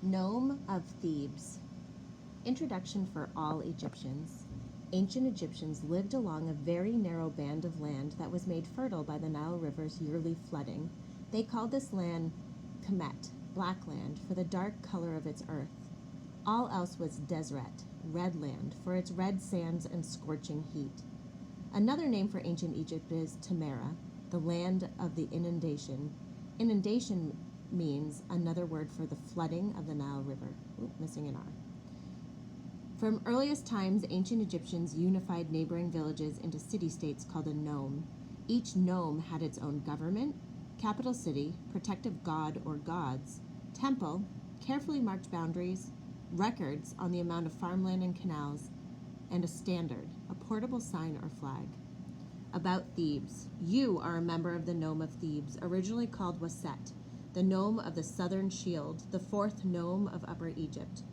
Nome of Thebes. Introduction for all Egyptians. Ancient Egyptians lived along a very narrow band of land that was made fertile by the Nile River's yearly flooding. They called this land Kemet, black land, for the dark color of its earth. All else was Deseret, red land, for its red sands and scorching heat. Another name for ancient Egypt is Temera, the land of the inundation. Inundation means another word for the flooding of the Nile River. Missing an R. From earliest times, ancient Egyptians unified neighboring villages into city-states called a nome. Each nome had its own government, capital city, protective god or gods, temple, carefully marked boundaries, records on the amount of farmland and canals, and a standard, a portable sign or flag. About Thebes. You are a member of the nome of Thebes, originally called Waset, the nome of the southern shield, the fourth nome of Upper Egypt.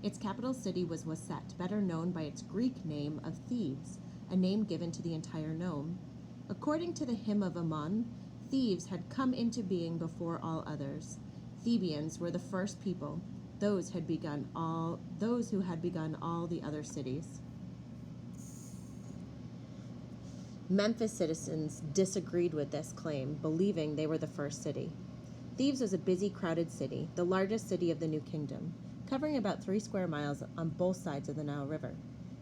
Its capital city was Waset, better known by its Greek name of Thebes, a name given to the entire nome. According to the hymn of Ammon, Thebes had come into being before all others. Thebians were the first people, those who had begun all the other cities. Memphis citizens disagreed with this claim, believing they were the first city. Thebes was a busy, crowded city, the largest city of the New Kingdom, covering about 3 square miles on both sides of the Nile River.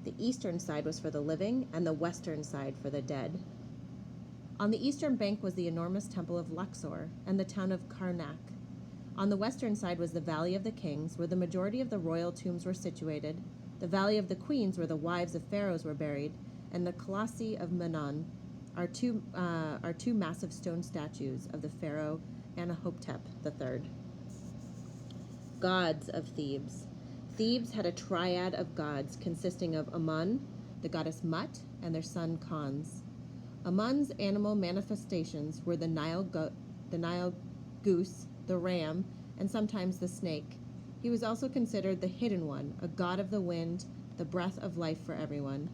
The eastern side was for the living, and the western side for the dead. On the eastern bank was the enormous temple of Luxor and the town of Karnak. On the western side was the Valley of the Kings, where the majority of the royal tombs were situated, the Valley of the Queens, where the wives of pharaohs were buried, and the Colossi of Menon are two massive stone statues of the pharaoh Amenhotep III. Gods of Thebes. Thebes had a triad of gods consisting of Amun, the goddess Mut, and their son Khons. Amun's animal manifestations were the Nile goose, the ram, and sometimes the snake. He was also considered the hidden one, a god of the wind, the breath of life for everyone.